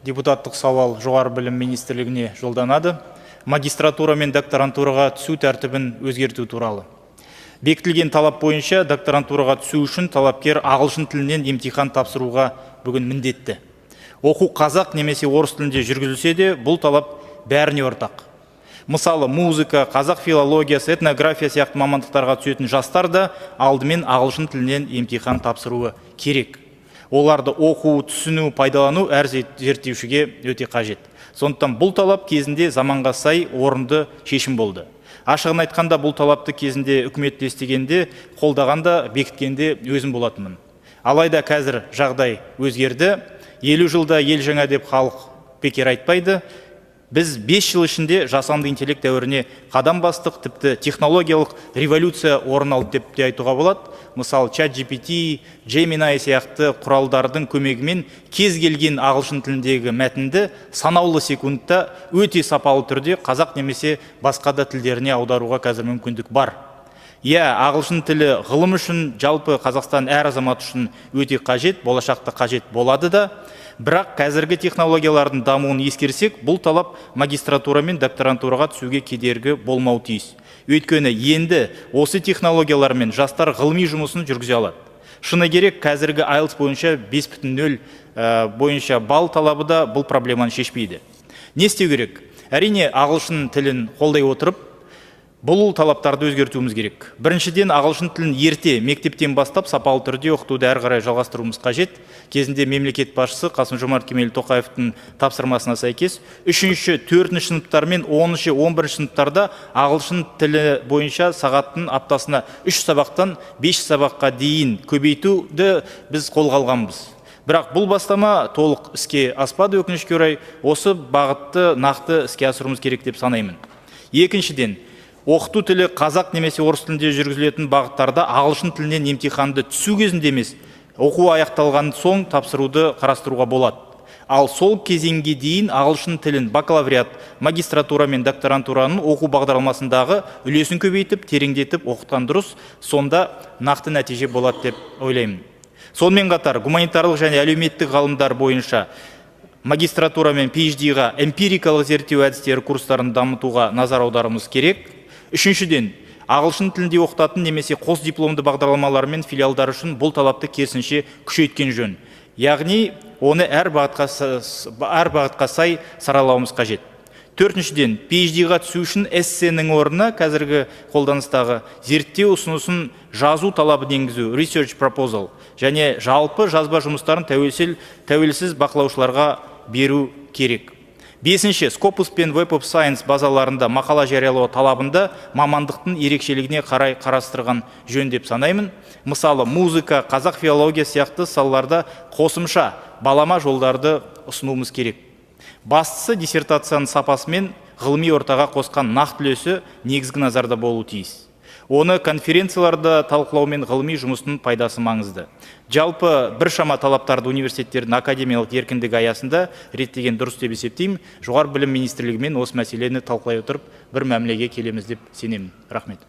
Депутаттық сауал жоғары білім министрлігіне жолданады. Магистратура мен докторантураға түсу тәртібін өзгерту туралы. Бекітілген талап бойынша докторантураға түсу үшін талапкер ағылшын тілінен емтихан тапсыруға бүгін міндетті. Оқу қазақ немесе орыс тілінде жүргізілсе де, бұл талап бәріне ортақ. Мысалы, музыка, қазақ филологиясы, этнография сияқты мамандықтарға түсетін жастар да алдымен ағылшын тілінен емтихан тапсыруы керек. Оларды оқу, түсіну, пайдалану әр зерттеушіге өте қажет. Сондықтан бұл талап кезінде заманға сай орынды шешім болды. Ашығын айтқанда бұл талапты кезінде үкімет естігенде, қолдағанда, бекіткенде өзім болатынмын. Алайда қазір жағдай өзгерді. 50 жылда ел жаңа деп халық бекер айтпайды. Біз 5 жыл ішінде жасанды интеллект дәуіріне қадам бастық, тіпті технологиялық революция орын алды деп те айтуға болады. Мысалы, ChatGPT, Gemini сияқты құралдардың көмегімен кез келген ағылшын тіліндегі мәтінді санаулы секундта өте сапалы түрде қазақ немесе басқа да тілдеріне аударуға қазір мүмкіндік бар. Ағылшын тілі ғылым үшін, жалпы Қазақстан әр азамат үшін өте қажет, болашақта қажет болады да. Бірақ қазіргі технологиялардың дамуын ескерсек, бұл талап магистратура мен докторантураға түсуге кедергі болмау тиіс. Өйткені енді осы технологиялармен жастар ғылыми жұмысын жүргізе алады. Шыны керек, қазіргі IELTS бойынша 5,0 бойынша балл талабы да бұл проблеманы шешпейді. Не істеу керек? Әрине, ағылшын тілін қолдай отырып, бұл талаптарды өзгертуіміз керек. Біріншіден, ағылшын тілін ерте мектептен бастап сапалы түрде оқытуды әрі қарай жалғастыруымыз қажет. Кезінде мемлекет басшысы Қасым-Жомарт Кемелұлы Тоқаевтың тапсырмасына сәйкес 3-ші, 4-ші сыныптар мен 10-ші, 11-ші сыныптарда ағылшын тілі бойынша сағаттың аптасына 3 сабақтан 5 сабаққа дейін көбейтуді біз қолға алғанбыз. Бірақ бұл бастама толық іске аспады, өкінішке орай. Осы бағытты нақты іске асыруымыз керек деп санаймын. Екіншіден, оқыту тілі қазақ немесе орыс тілінде жүргізілетін бағыттарда ағылшын тілінен емтиханды түсу кезінде емес, оқу аяқталған соң тапсыруды қарастыруға болады. Ал сол кезеңге дейін ағылшын тілін бакалавриат, магистратура мен докторантураның оқу бағдарламасындағы үлесін көбейтіп, тереңдетіп оқытқан дұрыс, сонда нақты нәтиже болады деп ойлаймын. Сонымен қатар, гуманитарлық және әлеуметтік ғалымдар бойынша магистратура мен PhD-ға эмпирикалық зерттеу әдістері курстарын дамытуға назар аударуымыз керек. Үшіншіден, ағылшын тілінде оқытатын немесе қос дипломды бағдарламалар мен филиалдар үшін бұл талапты керісінше күшейткен жөн. Яғни, оны әр бағытқа сай саралауымыз қажет. Төртіншіден, PhD-ға түсу үшін эссенің орнына қазіргі қолданыстағы зерттеу ұсынысын жазу талабын енгізу, research proposal, және жалпы жазба жұмыстарын тәуелсіз бақылаушыларға беру керек. Бесінші, Scopus пен Web of Science базаларында мақала жариялау талабында мамандықтың ерекшелігіне қарай қарастырған жөн деп санаймын. Мысалы, музыка, қазақ филология сияқты салаларда қосымша балама жолдарды ұсынуымыз керек. Бастысы диссертацияның сапасы мен ғылыми ортаға қосқан нақты үлесі негізгі назарда болуы тиіс. Оны конференцияларда талқылау мен ғылыми жұмыстың пайдасы маңызды. Жалпы біршама талаптарды университеттердің академиялық еркіндігі аясында реттеген дұрыс деп есептеймін. Жоғары білім министрлігімен осы мәселені талқылай отырып бір мәмілеге келеміз деп сенемін. Рахмет.